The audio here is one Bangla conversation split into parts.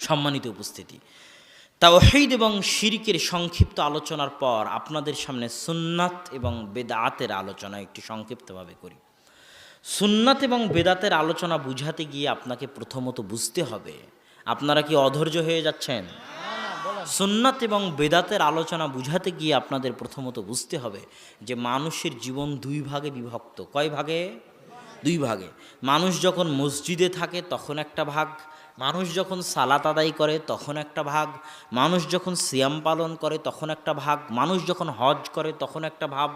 সম্মানিত উপস্থিতি, তাওহীদ এবং শিরকের সংক্ষিপ্ত আলোচনার পর আপনাদের সামনে সুন্নাত এবং বেদাতের আলোচনা একটু সংক্ষিপ্তভাবে করি। সুন্নাত এবং বেদাতের আলোচনা বুঝাতে গিয়ে আপনাকে প্রথমত বুঝতে হবে, আপনারা কি অধৈর্য হয়ে যাচ্ছেন? সুন্নাত এবং বেদাতের আলোচনা বুঝাতে গিয়ে আপনাদের প্রথমত বুঝতে হবে যে মানুষের জীবন দুই ভাগে বিভক্ত। কয় ভাগে? দুই ভাগে। মানুষ যখন মসজিদে থাকে তখন একটা ভাগ, মানুষ যখন সালাত আদায় করে তখন একটা ভাগ, মানুষ যখন সিয়াম পালন করে তখন একটা ভাগ, মানুষ যখন হজ করে তখন একটা ভাব।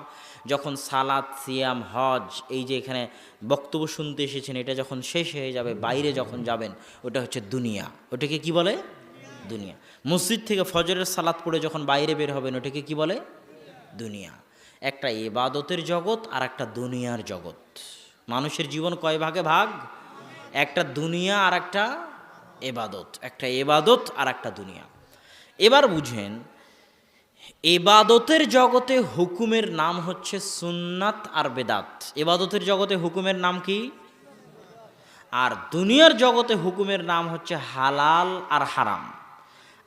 যখন সালাত, সিয়াম, হজ, এই যে এখানে বক্তব্য শুনতে এসেছেন, এটা যখন শেষ হয়ে যাবে, বাইরে যখন যাবেন, ওটা হচ্ছে দুনিয়া। ওটাকে কি বলে? দুনিয়া। মসজিদ থেকে ফজরের সালাত পড়ে যখন বাইরে বের হবেন, ওটাকে কি বলে? দুনিয়া। একটা ইবাদতের জগৎ আর একটা দুনিয়ার জগৎ। মানুষের জীবন কয় ভাগে ভাগ? একটা দুনিয়া আর একটা এবাদত, একটা এবাদত আর একটা দুনিয়া। এবার বুঝেন, এবাদতের জগতে হুকুমের নাম হচ্ছে সুন্নাত আর বেদাত। এবাদতের জগতে হুকুমের নাম কি? আর দুনিয়ার জগতে হুকুমের নাম হচ্ছে হালাল আর হারাম।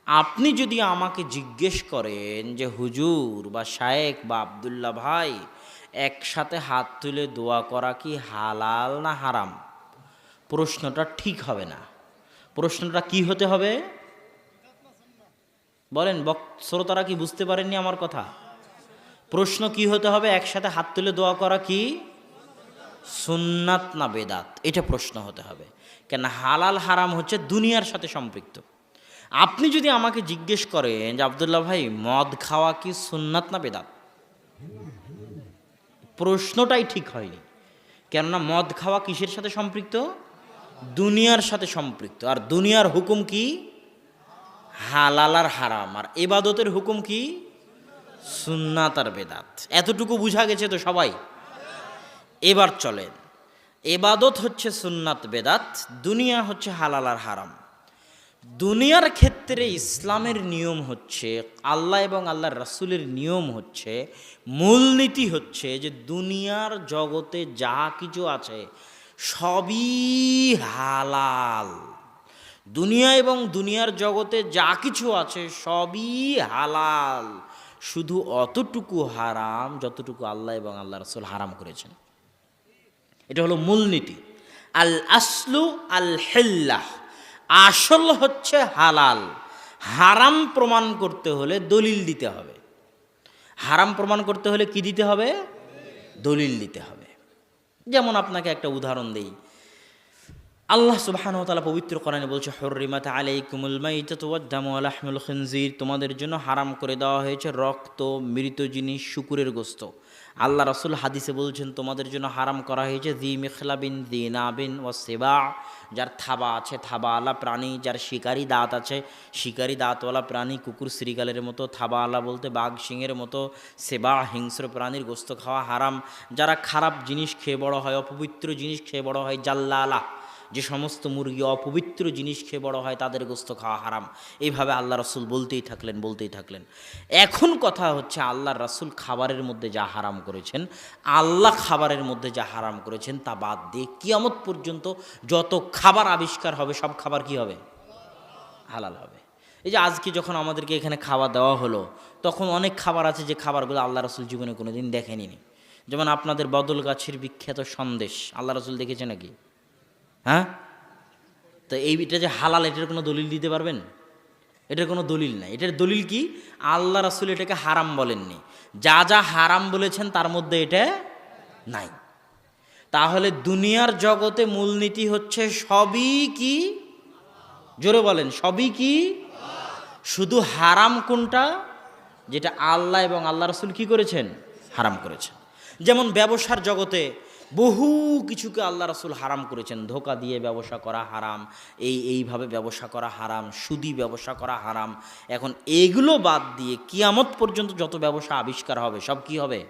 আপনি যদি আমাকে জিজ্ঞেস করেন যে হুজুর বা শায়েখ বা আব্দুল্লাহ ভাই, একসাথে হাত তুলে দোয়া করা কি হালাল না হারাম, প্রশ্নটা ঠিক হবে না। প্রশ্নটা কি হতে হবে বলেন? শ্রোতারা কি বুঝতে পারেননি আমার কথা? প্রশ্ন কি হতে হবে? একসাথে হাত তুলে দোয়া করা কি সুন্নাত না বেদাত, এটা প্রশ্ন হতে হবে। কেন? হালাল হারাম হচ্ছে দুনিয়ার সাথে সম্পৃক্ত। আপনি যদি আমাকে জিজ্ঞেস করেন যে আব্দুল্লাহ ভাই, মদ খাওয়া কি সুন্নাত না বেদাত, প্রশ্নটাই ঠিক হয়নি। কেননা মদ খাওয়া কিসের সাথে সম্পৃক্ত? দুনিয়ার সাথে সম্পৃক্ত। আর দুনিয়ার হুকুম কি? হালাল আর হারাম। আর ইবাদতের হুকুম কি? সুন্নাত আর বেদাত। এতটুকু বুঝা গেছে তো সবাই? এবার চলেন, ইবাদত হচ্ছে সুন্নাত বেদাত, দুনিয়া হচ্ছে হালাল আর হারাম। দুনিয়ার ক্ষেত্রে ইসলামের নিয়ম হচ্ছে, আল্লাহ এবং আল্লাহর রাসূলের নিয়ম হচ্ছে, মূলনীতি হচ্ছে যে দুনিয়ার জগতে যা কিছু আছে সবই হালাল। দুনিয়া এবং দুনিয়ার জগতে যা কিছু আছে সবই হালাল, শুধু অতটুকু হারাম যতটুকু আল্লাহ এবং আল্লাহ রাসূল হারাম করেছেন। এটা হলো মূলনীতি। আল আসলু আল হিল্লাহ, আসল হচ্ছে হালাল। হারাম প্রমাণ করতে হলে দলিল দিতে হবে। হারাম প্রমাণ করতে হলে কি দিতে হবে? দলিল দিতে হবে। যেমন আপনাকে একটা উদাহরণ দেই। আল্লাহ সুবহানাহু ওয়া তাআলা পবিত্র কোরআনে বলছে, হুররিমাত আলাইকুমুল মাইতাতু ওয়াদ-দামু ওয়া লাহমুল খিনজির, তোমাদের জন্য হারাম করে দেওয়া হয়েছে রক্ত, মৃত জিনিস, শূকরের গোশত। আল্লাহ রাসূল হাদিসে বলছেন, তোমাদের জন্য হারাম করা হয়েছে জি মিখলাবিন, জি নাবিন ওয়া সিবা, যার থাবা আছে, থাবাওয়ালা প্রাণী, যার শিকারি দাঁত আছে, শিকারি দাঁতওয়ালা প্রাণী, কুকুর শ্রীগালের মতো, থাবাওয়ালা বলতে বাঘ সিংহের মতো, সেবা হিংস্র প্রাণীর গোশত খাওয়া হারাম। যারা খারাপ জিনিস খেয়ে বড় হয়, অপবিত্র জিনিস খেয়ে বড় হয়, জাল্লালা, যে সমস্ত মুরগি অপবিত্র জিনিস খেয়ে বড় হয় তাদের গোশত খাওয়া হারাম। এইভাবে আল্লাহ রাসূল বলতেই থাকলেন। এখন কথা হচ্ছে, আল্লাহর রাসূল খাবারের মধ্যে যা হারাম করেছেন, আল্লাহ খাবারের মধ্যে যা হারাম করেছেন তা বাদ দিয়ে কিয়ামত পর্যন্ত যত খাবার আবিষ্কার হবে সব খাবার কি হবে? হালাল হবে। এই যে আজকে যখন আমাদেরকে এখানে খাওয়া দেওয়া হলো, তখন অনেক খাবার আছে যে খাবারগুলো আল্লাহ রাসূল জীবনে কোনোদিন দেখেনি। যেমন আপনাদের বদল গাছের বিখ্যাত সন্দেশ, আল্লাহ রাসূল দেখেছে নাকি? হ্যাঁ? তো এইটা যে হালাল, এটার কোনো দলিল দিতে পারবেন? এটার কোনো দলিল নাই। এটার দলিল কি? আল্লাহ রাসূল এটাকে হারাম বলেননি, যা যা হারাম বলেছেন তার মধ্যে এটা নাই। তাহলে দুনিয়ার জগতে মূলনীতি হচ্ছে সবই কি? জোরে বলেন, সবই কি? শুধু হারাম কোনটা? যেটা আল্লাহ এবং আল্লাহ রাসূল কি করেছেন? হারাম করেছেন। যেমন ব্যবসার জগতে বহু কিছুকে আল্লাহ রাসূল হারাম করেছেন। ধোঁকা দিয়ে ব্যবসা করা হারাম, এইভাবে ব্যবসা করা হারাম, সুদি ব্যবসা করা হারাম। এখন এগুলো বাদ দিয়ে কিয়ামত পর্যন্ত যত ব্যবসা আবিষ্কার হবে সব কি হবে?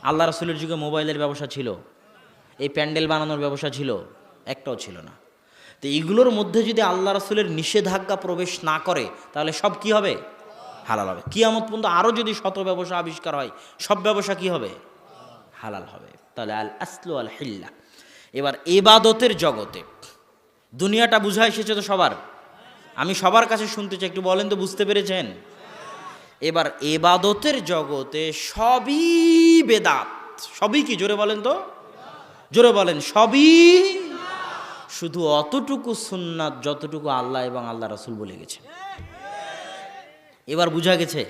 আল্লাহ রাসূলের যুগে মোবাইলের ব্যবসা ছিল, এই প্যান্ডেল বানানোর ব্যবসা ছিল? একটাও ছিল না। তো এইগুলোর মধ্যে যদি আল্লাহ রাসূলের নিষেধাজ্ঞা প্রবেশ না করে তাহলে সব কি হবে? হালাল হবে। কিয়ামত পর্যন্ত আরও যদি শত ব্যবসা আবিষ্কার হয়, সব ব্যবসা কি হবে? হালাল হবে। তাহলে আল আসলু আল হিল্লাহ। এবার ইবাদতের জগতে দুনিয়াটা বুঝা এসেছে তো সবার? আমি সবার কাছে শুনতে চাই, একটু বলেন তো বুঝতে পেরেছেন? এবার এবাদতের জগতে সবই বেদাত। সবই কি? জোরে বলেন তো, জোরে বলেন। সবই শুধু অতটুকু সুন্নাত যতটুকু আল্লাহ এবং আল্লাহ রাসূল বলে গেছেন। এবার বুঝা গেছে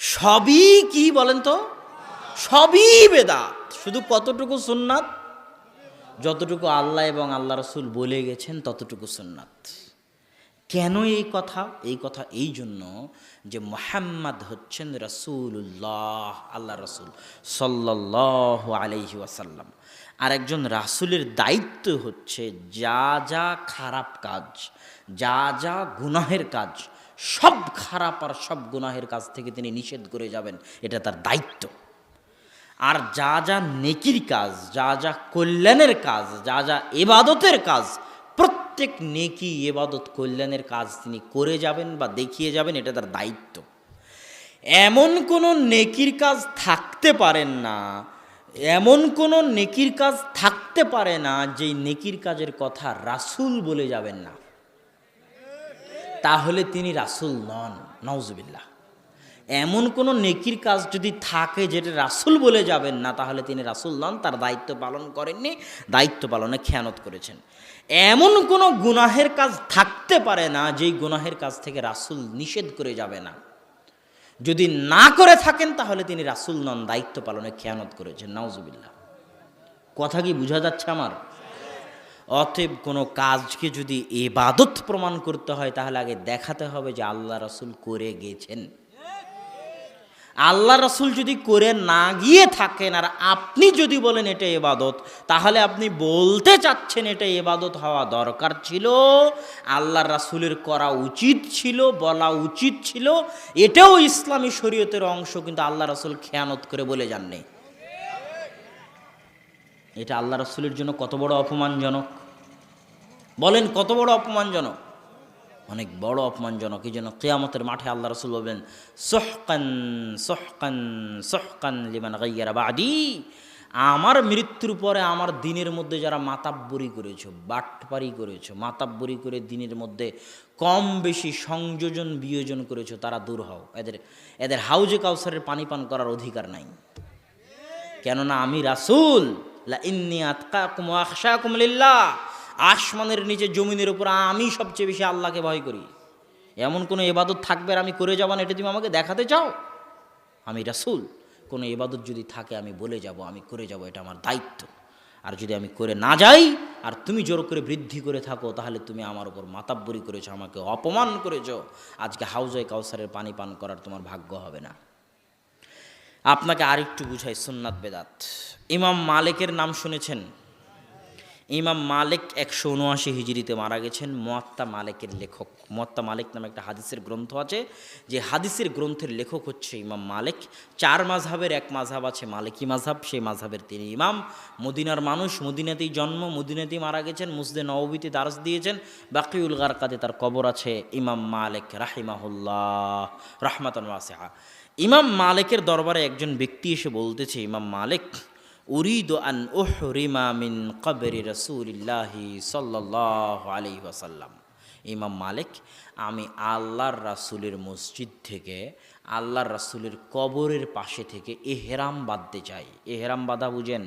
সবই কি বলেন তো? সবই বেদাত, শুধু কতটুকু সুন্নাত? যতটুকু আল্লাহ এবং আল্লাহ রাসূল বলে গেছেন ততটুকু সুন্নাত। কেন এই কথা? এই কথা এই জন্য যে মুহাম্মদ হচ্ছেন রাসূলুল্লাহ, আল্লাহ রাসূল সাল্লাল্লাহু আলাইহি ওয়াসাল্লাম। আর একজন রাসূলের দায়িত্ব হচ্ছে যা যা খারাপ কাজ, যা যা গুনাহের কাজ, সব খারাপ আর সব গুনাহের কাজ থেকে তিনি নিষেধ করে যাবেন, এটা তার দায়িত্ব। আর যা যা নেকির কাজ, যা যা কল্যাণের কাজ, যা যা ইবাদতের কাজ, প্রত্যেক নেকি ইবাদত কল্যাণের কাজ তিনি করে যাবেন বা দেখিয়ে যাবেন, এটা তার দায়িত্ব। এমন কোনো নেকির কাজ থাকতে পারেন না, এমন কোনো নেকির কাজ থাকতে পারে না যেই নেকির কাজের কথা রাসূল বলে যাবেন না, তাহলে তিনি রাসূল নন। নাউজুবিল্লাহ। এমন কোনো নেকির কাজ যদি থাকে যেটা রাসূল বলে যাবেন না, তাহলে তিনি রাসূল নন, তার দায়িত্ব পালন করেননি, দায়িত্ব পালনে খেয়ানত করেছেন। এমন কোনো গুনাহের কাজ থাকতে পারে না যেই গুনাহের কাজ থেকে রাসূল নিষেধ করে যাবে না। যদি না করে থাকেন তাহলে তিনি রাসূল নন, দায়িত্ব পালনে খেয়ানত করেছেন। নাউজুবিল্লাহ। কথা কি বোঝা যাচ্ছে আমার? অতএব কোনো কাজকে যদি ইবাদত প্রমাণ করতে হয় তাহলে আগে দেখাতে হবে যে আল্লাহ রাসূল করে গেছেন। আল্লাহ রাসূল যদি করে না গিয়ে থাকেন আর আপনি যদি বলেন এটা ইবাদত, তাহলে আপনি বলতে চাচ্ছেন এটা ইবাদত হওয়া দরকার ছিল, আল্লাহ রাসূলের করা উচিত ছিল, বলা উচিত ছিল, এটাও ইসলামী শরীয়তের অংশ, কিন্তু আল্লাহ রাসূল খেয়ানত করে বলে যাননি। এটা আল্লাহ রাসূলের জন্য কত বড় অপমানজনক বলেন, কত বড় অপমানজনক? অনেক বড় অপমানজনক। এই জন্য কিয়ামতের মাঠে আল্লাহ রাসূল বলবেন, সুহকান সুহকান সুহকান লিমান গায়্যারা বাদি। আমার মৃত্যুর পরে আমার দিনের মধ্যে যারা মাতাব্বরি করেছো, বাটপারি করেছো, মাতাব্বরি করে দিনের মধ্যে কম বেশি সংযোজন বিয়োজন করেছো, তারা দূর হও। এদের হাউজে কাউসারের পানি পান করার অধিকার নাই। কেননা আমি রাসূল, লা ইন্নী আতকাকুম ওয়া আখশাকুম লিল্লাহ, আসমানের নিচে জমিনের উপর আমি সবচেয়ে বেশি আল্লাহকে ভয় করি। এমন কোনো ইবাদত থাকবে আর আমি করে যাব না, এটা তুমি আমাকে দেখাতে চাও? আমি রাসূল, কোনো ইবাদত যদি থাকে আমি বলে যাব, আমি করে যাব, এটা আমার দায়িত্ব। আর যদি আমি করে না যাই আর তুমি জোর করে বৃদ্ধি করে থাকো, তাহলে তুমি আমার উপর মাতাব্বরি করেছো, আমাকে অপমান করেছো। আজকে হাউজে কাউসারের পানি পান করার তোমার ভাগ্য হবে না। আপনাকে আরেকটু বুঝাই সুন্নাত বেদাত। ইমাম মালিকের নাম শুনেছেন? ইমাম মালিক 179 হিজরিতে মারা গেছেন। মুয়াত্তা মালিকের লেখক। মুয়াত্তা মালিক নামে একটা হাদিসের গ্রন্থ আছে, যে হাদিসের গ্রন্থের লেখক হচ্ছে ইমাম মালিক। 4 মাযহাবের এক মাযহাব আছে মালিকি মাযহাব, সেই মাযহাবের তিনি ইমাম। মদিনার মানুষ, মদিনাতেই জন্ম, মদিনাতেই মারা গেছেন। মসজিদে নববীতে দারস দিয়েছেন। বাকিউল গারকাতে তার কবর আছে। ইমাম মালিক রাহিমাহুল্লাহ রাহমাতান ওয়াসিআ। ইমাম মালিকের দরবারে একজন ব্যক্তি এসে বলতেছে, ইমাম মালিক, উরিদু আন উহরিমা মিন কবরি রাসূলিল্লাহি সাল্লাল্লাহু আলাইহি ওয়াসাল্লাম। ইমাম মালিক, আমি আল্লাহর রাসূলের মসজিদ থেকে, আল্লাহর রাসূলের কবরের পাশে থেকে ইহরাম বাঁধতে চাই। ইহরাম বাঁধা বুঝেন?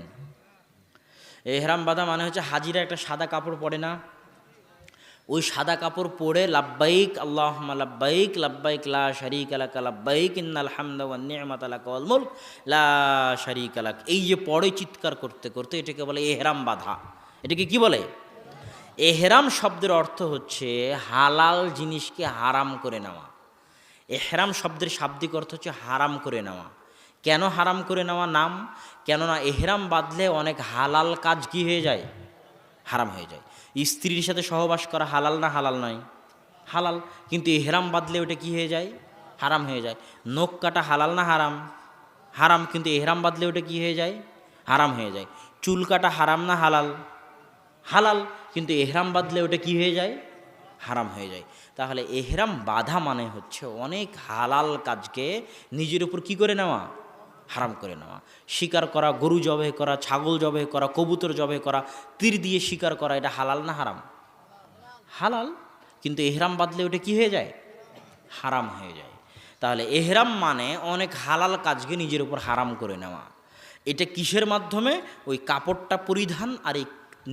ইহরাম বাঁধা মানে হচ্ছে হাজিরা একটা সাদা কাপড় পরে না, ওই সাদা কাপড় পরে লাব্বাইক আল্লাহুম্মা লাব্বাইক লাব্বাইক লা শারীকা লাক লাব্বাইক ইন্নাল হামদা ওয়ান নি'মাতা লাক ওয়াল মুলক লা শারীকা লাক, এই যে পরে চিৎকার করতে করতে, এটাকে বলে ইহরাম বাঁধা। এটাকে কি বলে? ইহরাম শব্দের অর্থ হচ্ছে হালাল জিনিসকে হারাম করে নেওয়া। ইহরাম শব্দের শাব্দিক অর্থ হচ্ছে হারাম করে নেওয়া। কেন হারাম করে নেওয়া নাম? কেননা ইহরাম বাঁধলে অনেক হালাল কাজ কি হয়ে যায়? হারাম হয়ে যায়। স্ত্রীর সাথে সহবাস করা হালাল না হালাল নয়? হালাল। কিন্তু ইহরাম বাঁধলে ওটা কি হয়ে যায়? হারাম হয়ে যায়। নখ কাটা হালাল না হারাম? হারাম। কিন্তু ইহরাম বাঁধলে ওটা কি হয়ে যায়? হারাম হয়ে যায়। চুল কাটা হারাম না হালাল? হালাল। কিন্তু ইহরাম বাঁধলে ওটা কি হয়ে যায়? হারাম হয়ে যায়। তাহলে ইহরাম বাঁধা মানে হচ্ছে অনেক হালাল কাজকে নিজের উপর কি করে নেওয়া? হারাম করে নেওয়া। শিকার করা, গরু জবাই করা, ছাগল জবাই করা, কবুতর জবাই করা, তীর দিয়ে শিকার করা, এটা হালাল না হারাম? হালাল। কিন্তু এহরাম বাঁধলে ওটা কি হয়ে যায়? হারাম হয়ে যায়। তাহলে এহরাম মানে অনেক হালাল কাজকে নিজের উপর হারাম করে নেওয়া। এটা কিসের মাধ্যমে? ওই কাপড়টা পরিধান আর এই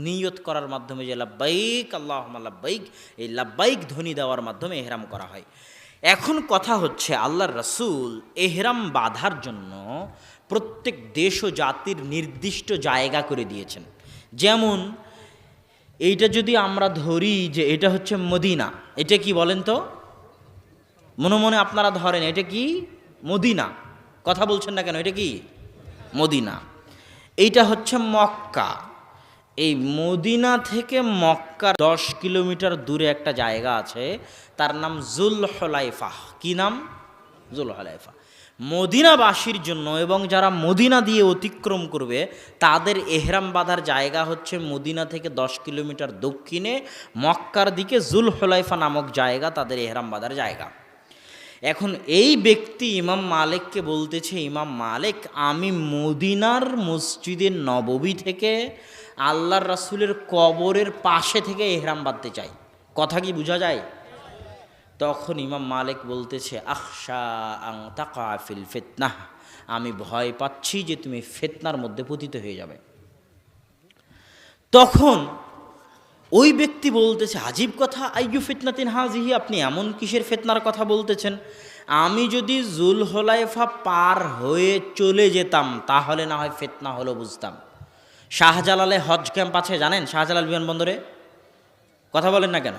নিয়ত করার মাধ্যমে, যে লাব্বাইক আল্লাহুম্মা লাব্বাইক, এই লাব্বাইক ধ্বনি দেওয়ার মাধ্যমে এহরাম করা হয়। এখন কথা হচ্ছে, আল্লাহর রাসূল এহরাম বাঁধার জন্য প্রত্যেক দেশ ও জাতির নির্দিষ্ট জায়গা করে দিয়েছেন। যেমন এইটা যদি আমরা ধরি যে এটা হচ্ছে মদিনা, এটা কি বলেন তো? মনে মনে আপনারা ধরেন এটা কি? মদিনা। কথা বলছেন না কেন? এটা কি মদিনা। এইটা হচ্ছে মক্কা। এই মদিনা থেকে মক্কা 10 কিলোমিটার দূরে একটা জায়গা আছে, তার নাম জুলহুলাইফা। কি নাম? জুলহুলাইফা। মদিনাবাসীর জন্য এবং যারা মদিনা দিয়ে অতিক্রম করবে তাদের এহরাম বাঁধার জায়গা হচ্ছে মদিনা থেকে 10 কিলোমিটার দক্ষিণে মক্কার দিকে জুলহুলাইফা নামক জায়গা তাদের এহরাম বাঁধার জায়গা। এখন এই ব্যক্তি ইমাম মালিককে বলতেছে, ইমাম মালিক, আমি মদিনার মসজিদের নববী থেকে আল্লাহর রাসূলের কবরের পাশে থেকে এহরাম বাঁধতে চাই। কথা কি বোঝা যায়? তখন ইমাম মালিক বলতেছে, আখশা আন তাকা ফিল ফিতনাহ, আমি ভয় পাচ্ছি যে তুমি ফিতনার মধ্যে পতিত হয়ে যাবে। তখন ওই ব্যক্তি বলতেছে, আজীব কথা, আইয়ু ফিতনাতিন হাজিহি, আপনি এমন কিসের ফিতনার কথা বলতেছেন? আমি যদি জুলহুলাইফা পার হয়ে চলে যেতাম তাহলে না হয় ফিতনা হলো বুঝতাম। শাহজালালে হজ ক্যাম্প আছে জানেন? শাহজালাল বিমানবন্দরে, কথা বলেন না কেন?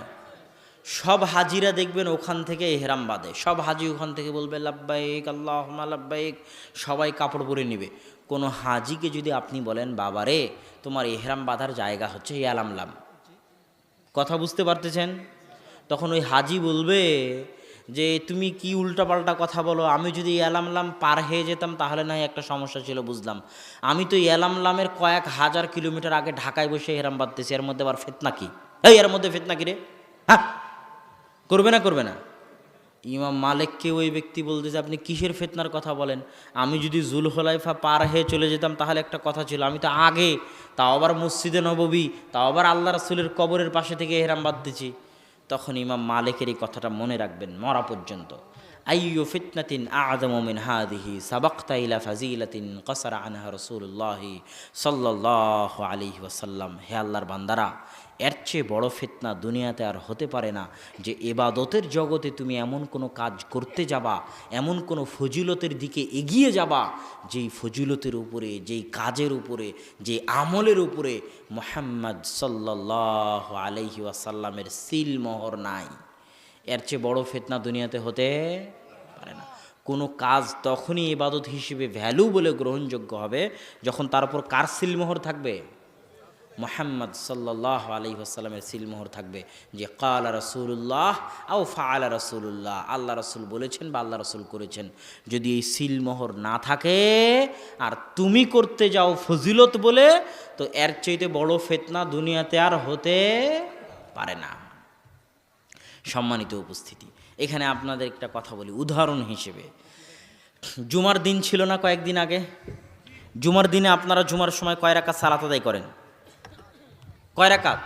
সব হাজিরা দেখবেন ওখান থেকে এহরাম বাঁধে। সব হাজি ওখান থেকে বলবে লাব্বাইক আল্লাহুম্মা লাব্বাইক, সবাই কাপড় পরে নেবে। কোনো হাজিকে যদি আপনি বলেন, বাবারে তোমার এহরাম বাঁধার জায়গা হচ্ছে ইয়ালামলাম, কথা বুঝতে পারতেছেন? তখন ওই হাজি বলবে যে তুমি কি উল্টাপাল্টা কথা বলো, আমি যদি ইয়ালামলাম পার হয়ে যেতাম তাহলে না একটা সমস্যা ছিল বুঝলাম, আমি তো ইয়ালামলামের কয়েক হাজার কিলোমিটার আগে ঢাকায় বসে এহরাম বাঁধতেছি, এর মধ্যে আবার ফিতনা কি? এই এর মধ্যে ফিতনা কি রে? হ্যাঁ, করবে না করবে না? ইমাম মালিককে ওই ব্যক্তি বলতেছে, আপনি কিসের ফিতনার কথা বলেন? আমি যদি জুলহুলাইফা পার হয়ে চলে যেতাম তাহলে একটা কথা ছিল, আমি তো আগে, তাও আবার মসজিদে নববী, তাও আবার আল্লাহ রাসূলের কবরের পাশে থেকে এহরাম বাঁধতেছি। তখন ইমাম মালিকের এই কথাটা মনে রাখবেন মরা পর্যন্ত। আইয়ু ফিতনাতিন আ'যামু মিন হাযিহি সাবাকতা ইলা ফাজিলাতিন কাসারা আনহা রাসূলুল্লাহ সাল্লাল্লাহু আলাইহি ওয়াসাল্লাম। হে আল্লাহর বান্দারা, এর চেয়ে বড় ফিতনা দুনিয়াতে আর হতে পারে না যে ইবাদতের জগতে তুমি এমন কোনো কাজ করতে যাবা, এমন কোনো ফজিলতের দিকে এগিয়ে যাবা, যেই ফজিলতের উপরে, যেই কাজের উপরে, যে আমলের উপরে মুহাম্মদ সাল্লাল্লাহু আলাইহি ওয়াসাল্লামের সিল মোহর নাই। এর চেয়ে বড় ফিতনা দুনিয়াতে হতে পারে না। কোনো কাজ তখনই ইবাদত হিসেবে ভ্যালু বলে গ্রহণযোগ্য হবে যখন তার উপর কার সিলমোহর থাকবে? মুহাম্মদ সাল্লাল্লাহু আলাইহি ওয়াসাল্লামের সিলমোহর থাকবে, যে ক্বালা রাসূলুল্লাহ আও ফাআলা রাসূলুল্লাহ, আল্লাহ রাসূল বলেছেন বা আল্লাহ রাসূল করেছেন। যদি এই সিলমোহর না থাকে আর তুমি করতে যাও ফজিলত বলে, তো এর চাইতে বড় ফিতনা দুনিয়াতে আর হতে পারে না। সম্মানিত উপস্থিতি, এখানে আপনাদের একটা কথা বলি উদাহরণ হিসেবে। জুমার দিন ছিল না কয়েকদিন আগে? জুমার দিনে আপনারা জুমার সময় কয় রাকাত সালাত আদায় করেন? কয় রাকাত?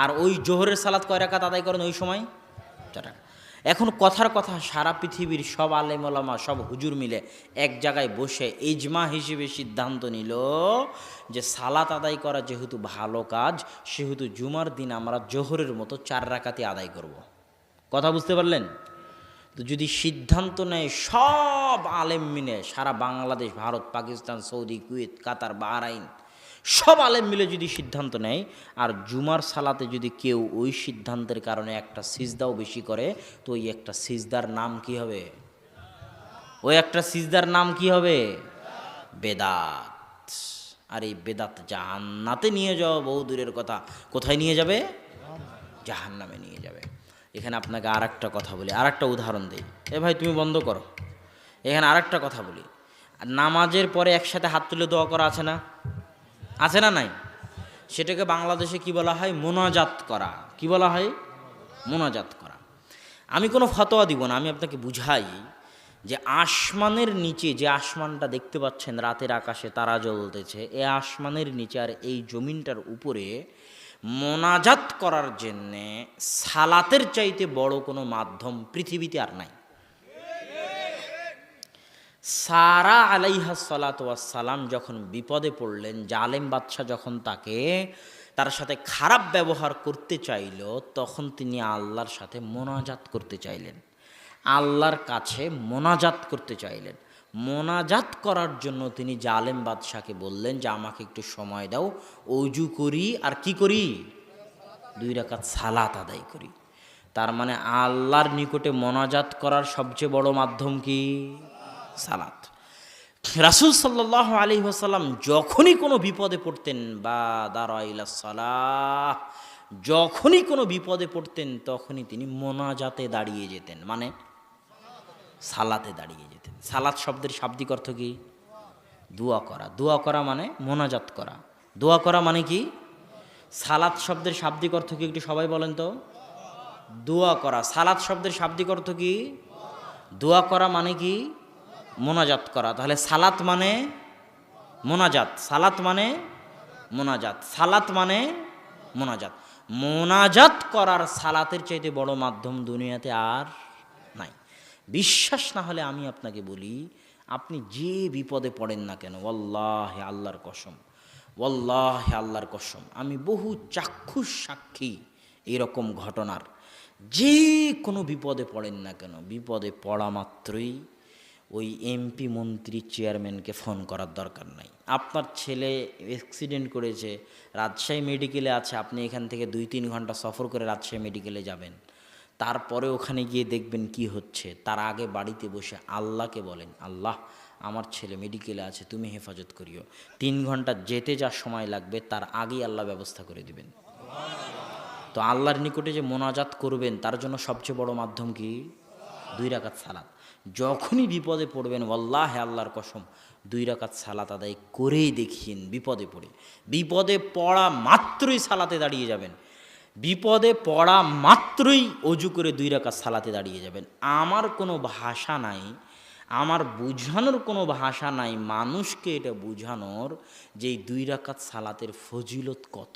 আর ওই জোহরের সালাত কয় রাকাত আদায় করেন ওই সময়? 4 রাকাত। এখন কথার কথা, সারা পৃথিবীর সব আলেম ওলামা, সব হুজুর মিলে এক জায়গায় বসে ইজমা হিসেবে সিদ্ধান্ত নিল যে সালাত আদায় করা যেহেতু ভালো কাজ, সেহেতু জুমার দিন আমরা জোহরের মতো 4 রাকাতই আদায় করব। কথা বুঝতে পারলেন? তো যদি সিদ্ধান্ত নেয় সব আলেম মিলে, সারা বাংলাদেশ, ভারত, পাকিস্তান, সৌদি, কুয়েত, কাতার, বাহরাইন, সব আলেম মিলে যদি সিদ্ধান্ত নেয়, আর জুমার সালাতে যদি কেউ ওই সিদ্ধান্তের কারণে একটা সিজদাও বেশি করে, তো ওই একটা সিজদার নাম কি হবে? ওই একটা সিজদার নাম কি হবে? বেদাত। আর এই বেদাত জাহান্নাতে নিয়ে যাওয়া বহু দূরের কথা, কোথায় নিয়ে যাবে? জাহান্নামে নিয়ে যাবে। এখানে আপনাকে আর একটা কথা বলি, আর একটা উদাহরণ দিই। এ ভাই তুমি বন্ধ করো। এখানে আর একটা কথা বলি, নামাজের পরে একসাথে হাত তুলে দোয়া করা আছে না? আছে না নাই? সেটাকে বাংলাদেশে কি বলা হয়? মোনাজাত করা। কি বলা হয়? মোনাজাত করা। আমি কোনো ফতোয়া দিব না, আমি আপনাকে বুঝাই যে আসমানের নিচে, যে আসমানটা দেখতে পাচ্ছেন রাতের আকাশে তারা জ্বলতেছে, এই আসমানের নিচে আর এই জমিনটার উপরে মোনাজাত করার জন্যে সালাতের চাইতে বড় কোনো মাধ্যম পৃথিবীতে আর নাই। সারা আলাইহা সালাতু ওয়াস সালাম যখন বিপদে পড়লেন, জালেম বাদশাহ যখন তার সাথে খারাপ ব্যবহার করতে চাইল, তখন তিনি আল্লাহর সাথে মোনাজাত করতে চাইলেন, আল্লাহর কাছে মোনাজাত করতে চাইলেন। মোনাজাত করার জন্য তিনি জালেম বাদশাকে বললেন যে আমাকে একটু সময় দাও, অজু করি আর কি করি, 2 রাকাত সালাত আদায় করি। তার মানে আল্লাহর নিকটে মোনাজাত করার সবচেয়ে বড় মাধ্যম কি? সালাত। রাসূল সাল্লাল্লাহু আলাইহি ওয়াসাল্লাম যখনই কোনো বিপদে পড়তেন, বা দারাইলা সালাহ, যখনই কোনো বিপদে পড়তেন তখনই তিনি মোনাজাতে দাঁড়িয়ে যেতেন, মানে সালাতে দাঁড়িয়ে যেতেন। সালাত শব্দের শাব্দিক অর্থ কি? দোয়া করা। দোয়া করা মানে মোনাজাত করা। দোয়া করা মানে কি? সালাত শব্দের শাব্দিক অর্থ কি একটু সবাই বলেন তো? দোয়া করা। সালাত শব্দের শাব্দিক অর্থ কি? দোয়া করা মানে কি? মোনাজাত করা। তাহলে সালাত মানে মোনাজাত, সালাত মানে মোনাজাত, সালাত মানে মোনাজাত। মোনাজাত করার সালাতের চাইতে বড় মাধ্যম দুনিয়াতে আর নাই। বিশ্বাস না হলে আমি আপনাকে বলি, আপনি যে বিপদে পড়েন না কেন, ওয়াল্লাহি আল্লাহর কসম, ওয়াল্লাহি আল্লাহর কসম, আমি বহু চাক্ষুষ সাক্ষী এরকম ঘটনার। যে কোনো বিপদে পড়েন না কেন, বিপদে পড়া মাত্রই ওই এমপি মন্ত্রী চেয়ারম্যানকে ফোন করার দরকার নাই। আপনার ছেলে অ্যাক্সিডেন্ট করেছে, রাজশাহী মেডিকেলে আছে, আপনি এখান থেকে 2-3 ঘন্টা সফর করে রাজশাহী মেডিকেলে যাবেন, তারপরে ওখানে গিয়ে দেখবেন কি হচ্ছে। তার আগে বাড়িতে বসে আল্লাহকে বলেন, আল্লাহ আমার ছেলে মেডিকেলে আছে, তুমি হেফাজত করিও। 3 ঘন্টা যেতে যা সময় লাগবে তার আগেই আল্লাহ ব্যবস্থা করে দিবেন। তো আল্লাহর নিকটে যে মোনাজাত করবেন তার জন্য সবচেয়ে বড় মাধ্যম কি? 2 রাকাত সালাত। যখনই বিপদে পড়বেন, ওয়াল্লাহি আল্লাহর কসম, 2 রাকাত সালাত আদায় করেই দেখিয়েন। বিপদে পড়ে, বিপদে পড়া মাত্রই সালাতে দাঁড়িয়ে যাবেন, বিপদে পড়া মাত্রই অজু করে 2 রাকাত সালাতে দাঁড়িয়ে যাবেন। আমার কোনো ভাষা নাই, আমার বুঝানোর কোনো ভাষা নাই মানুষকে এটা বুঝানোর যে এই 2 রাকাত সালাতের ফজিলত কত।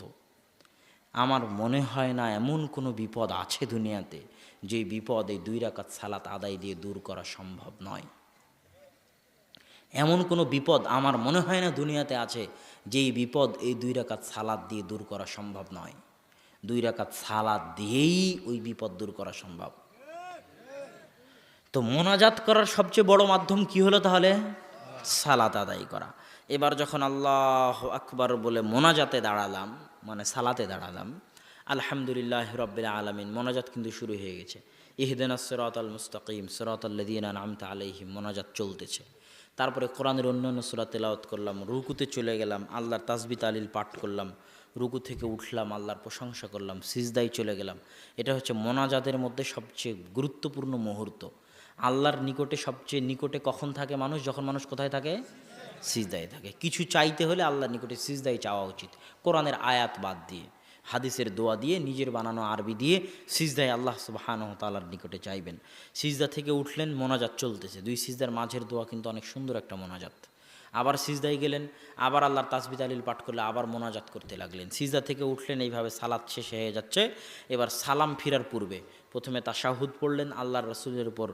আমার মনে হয় না এমন কোনো বিপদ আছে দুনিয়াতে যে বিপদ এই 2 রাকাত সালাত আদায় দিয়ে দূর করা সম্ভব নয়। এমন কোনো বিপদ আমার মনে হয় না দুনিয়াতে আছে যেই বিপদ এই 2 রাকাত সালাত দিয়ে দূর করা সম্ভব নয়। 2 রাকাত সালাত দিয়েই ওই বিপদ দূর করা সম্ভব। তো মোনাজাত করার সবচেয়ে বড় মাধ্যম কি হলো তাহলে? সালাত আদায় করা। এবার যখন আল্লাহু আকবার বলে মোনাজাতে দাঁড়ালাম, মানে সালাতে দাঁড়ালাম, আলহামদুলিল্লাহ রাব্বিল আলামিন, মোনাজাত কিন্তু শুরু হয়ে গেছে। ইহদিনাস সিরাতাল মুস্তাকিম সিরাতাল লাযিনা আন'আমতা আলাইহিম, মোনাজাত চলতেছে। তারপরে কোরআনের অন্যান্য সূরা তেলাওয়াত করলাম, রুকুতে চলে গেলাম, আল্লাহর তাসবিহ তাহলিল পাঠ করলাম, রুকু থেকে উঠলাম, আল্লাহর প্রশংসা করলাম, সিজদায় চলে গেলাম। এটা হচ্ছে মোনাজাতের মধ্যে সবচেয়ে গুরুত্বপূর্ণ মুহূর্ত। আল্লাহর নিকটে সবচেয়ে নিকটে কখন থাকে মানুষ? যখন মানুষ কোথায় থাকে? সিজদায় থাকে। কিছু চাইতে হলে আল্লাহর নিকটে সিজদায় চাওয়া উচিত, কোরআনের আয়াত বাদ দিয়ে, হাদিসের দোয়া দিয়ে, নিজের বানানো আরবি দিয়ে সিজদায় আল্লাহ সুবহানাহু ওয়া তাআলার নিকটে চাইবেন। সিজদা থেকে উঠলেন, মোনাজাত চলতেছে, 2 সিজদার মাঝের দোয়া কিন্তু অনেক সুন্দর একটা মোনাজাত। আবার সিজদায় গেলেন, আবার আল্লাহর তাসবিহ তাহলিল পাঠ করলে আবার মোনাজাত করতে লাগলেন। সিজদা থেকে উঠলেন, এইভাবে সালাত শেষ হয়ে যাচ্ছে। এবার সালাম ফিরার পূর্বে প্রথমে তাশাহুদ পড়লেন, আল্লাহর রাসূলের উপর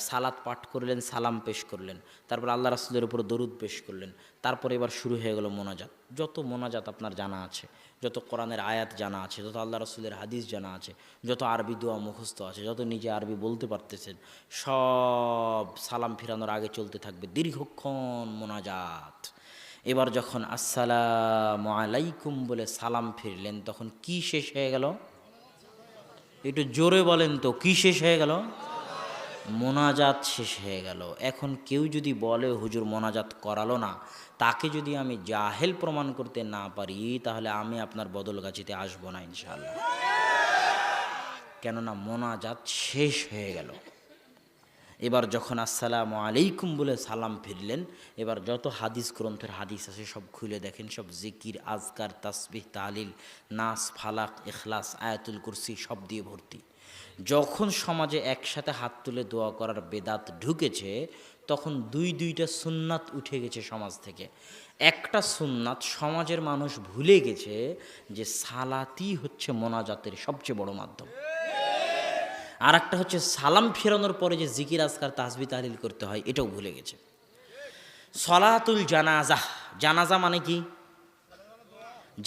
সালাত পাঠ করলেন, সালাম পেশ করলেন, তারপর আল্লাহ রাসূলের উপর দরুদ পেশ করলেন। তারপর এবার শুরু হয়ে গেল মোনাজাত। যত মোনাজাত আপনার জানা আছে, যত কোরআনের আয়াত জানা আছে, যত আল্লাহ রাসূলের হাদিস জানা আছে, যত আরবি দোয়া মুখস্থ আছে, যত নিজে আরবি বলতে পারতেছেন, সব সালাম ফিরানোর আগে চলতে থাকবে দীর্ঘক্ষণ মোনাজাত। এবার যখন আসসালামু আলাইকুম বলে সালাম ফিরলেন, তখন কি শেষ হয়ে গেল? একটু জোরে বলেন তো, কি শেষ হয়ে গেল? মোনাজাত শেষ হয়ে গেল। এখন কেউ যদি বলে হুজুর মোনাজাত করালো না, তাকে যদি আমি জাহেল প্রমাণ করতে না পারি, তাহলে আমি আপনার বদলগাছিতে আসবো না ইনশাআল্লাহ। কেননা মোনাজাত শেষ হয়ে গেল। এবার যখন আসসালামু আলাইকুম বলে সালাম ফিরলেন, এবার যত হাদিস গ্রন্থের হাদিস আছে সব খুলে দেখেন, সব জিকির, আজকার, তাসবিহ, তাহলিল, নাস, ফালাক, ইখলাস, আয়াতুল কুরসি সব দিয়ে ভর্তি। যখন সমাজে একসাথে হাত তুলে দোয়া করার বেদাত ঢুকেছে তখন দুইটা সুন্নাত উঠে গেছে সমাজ থেকে। একটা সুন্নাত সমাজের মানুষ ভুলে গেছে যে সালাতই হচ্ছে মোনাজাতের সবচেয়ে বড় মাধ্যম। আর একটা হচ্ছে সালাম ফেরানোর পরে যে জিকির আজকার তাসবিহ তাহলিল করতে হয়, এটাও ভুলে গেছে। সলাতুল জানাজা, জানাজা মানে কি?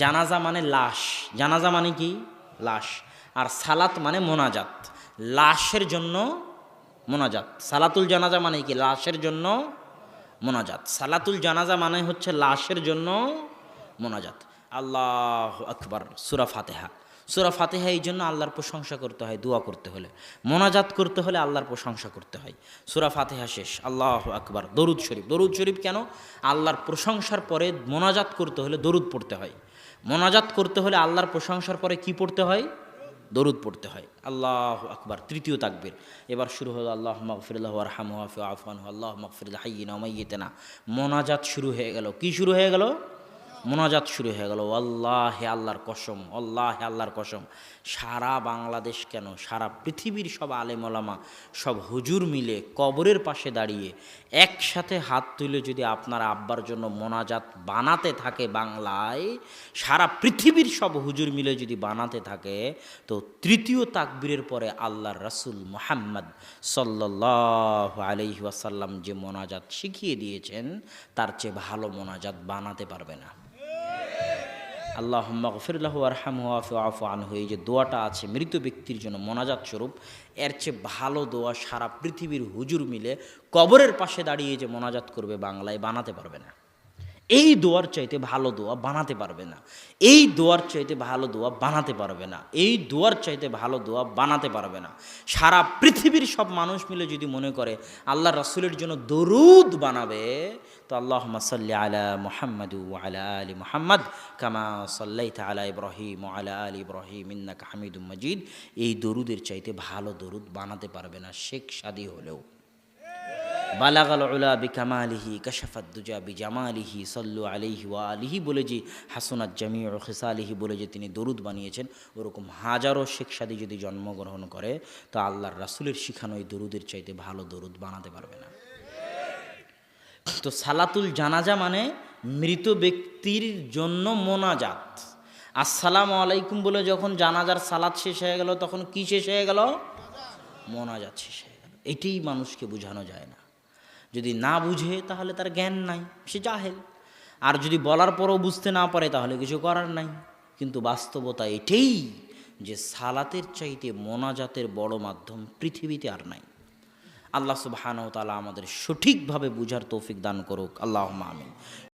জানাজা মানে লাশ, জানাজা মানে কি? লাশ। আর সালাত মানে মোনাজাত, লাশের জন্য মোনাজাত। সালাতুল জানাজা মানে কি? লাশের জন্য মোনাজাত। সালাতুল জানাজা মানে হচ্ছে লাশের জন্য মোনাজাত। আল্লাহু আকবার। সূরা ফাতিহা, সূরা ফাতিহা এই জন্য আল্লাহর প্রশংসা করতে হয় দোয়া করতে হলে, মোনাজাত করতে হলে আল্লাহর প্রশংসা করতে হয়। সূরা ফাতিহা শেষ আল্লাহু আকবার। দরুদ শরীফ, দরুদ শরীফ কেন? আল্লাহর প্রশংসার পরে মোনাজাত করতে হলে দরুদ পড়তে হয়। মোনাজাত করতে হলে আল্লাহর প্রশংসার পরে কি পড়তে হয়? দরুদ পড়তে হয়। আল্লাহু আকবার। তৃতীয় তাকবীর। এবার শুরু হলো আল্লাহুম্মা গফিরলাহু ওয়ারহামহু ওয়াফু আনহু আল্লাহুম্মা গফির লিহাইয়িনা ওয়া মাইয়িতিনা। মোনাজাত শুরু হয়ে গেল। কি শুরু হয়ে গেল? মোনাজাত শুরু হয়ে গেল। আল্লাহে আল্লাহর কসম, আল্লাহে আল্লাহর কসম, সারা বাংলাদেশ কেন সারা পৃথিবীর সব আলেম ওলামা সব হুজুর মিলে কবরের পাশে দাঁড়িয়ে একসাথে হাত তুলে যদি আপনার আব্বার জন্য মোনাজাত বানাতে থাকে বাংলায়, সারা পৃথিবীর সব হুজুর মিলে যদি বানাতে থাকে, তো তৃতীয় তাকবীরের পরে আল্লাহর রাসূল মুহাম্মদ সাল্লাল্লাহু আলাইহি ওয়াসাল্লাম যে মোনাজাত শিখিয়ে দিয়েছেন তার চেয়ে ভালো মোনাজাত বানাতে পারবে না। আল্লাহুম্মা গফিরলাহু ওয়ারহামহু ওয়াফু আনহু, এই যে দোয়াটা আছে মৃত ব্যক্তির জন্য মোনাজাত স্বরূপ, এর চেয়ে ভালো দোয়া সারা পৃথিবীর হুজুর মিলে কবরের পাশে দাঁড়িয়ে যে মোনাজাত করবে বাংলায় বানাতে পারবে না। এই দোয়ার চাইতে ভালো দোয়া বানাতে পারবে না। এই দোয়ার চাইতে ভালো দোয়া বানাতে পারবে না। এই দোয়ার চাইতে ভালো দোয়া বানাতে পারবে না। সারা পৃথিবীর সব মানুষ মিলে যদি মনে করে আল্লাহ রাসূলের জন্য দরুদ বানাবে, তো আল্লাহুম্মা সাল্লি আলা মুহাম্মাদ ওয়া আলা আলি মুহাম্মাদ কামা সাল্লাইতা আলা ইব্রাহিম ওয়া আলা আলি ইব্রাহিম ইন্নাকা হামিদুম মাজিদ, এই দরুদের চাইতে ভালো দরুদ বানাতে পারবে না শেখ সাদী হলেও। বালাগাল উলা বিকামালিহি কাশাফাদ দুজা বিজামালিহি সাল্লু আলাইহি ওয়া আলিহি বলে যে হাসনাত জামিউ খিসালিহি বলে যে তিনি দরুদ বানিয়েছেন, ওরকম হাজারো শেখ সাদী যদি জন্মগ্রহণ করে তো আল্লাহর রাসূলের শিখানো এই দরুদের চাইতে ভালো দরুদ বানাতে পারবে না। তো সালাতুল জানাজা মানে মৃত ব্যক্তির জন্য মোনাজাত। আসসালামু আলাইকুম বলে যখন জানাজার সালাত শেষ হয়ে গেল তখন কি শেষ হয়ে গেল? মোনাজাত শেষ হয়ে গেল। এটাই মানুষকে বোঝানো যায় না। যদি না বুঝে তাহলে তার জ্ঞান নাই, সে জাহেল। আর যদি বলার পরও বুঝতে না পারে তাহলে কিছু করার নাই। কিন্তু বাস্তবতা এটাই যে সালাতের চাইতে মোনাজাতের বড় মাধ্যম পৃথিবীতে আর নাই। আল্লাহ সুবহানাহু ওয়া তাআলা আমাদের সঠিকভাবে বুঝার তৌফিক দান করুক। আল্লাহুম্মা আমিন।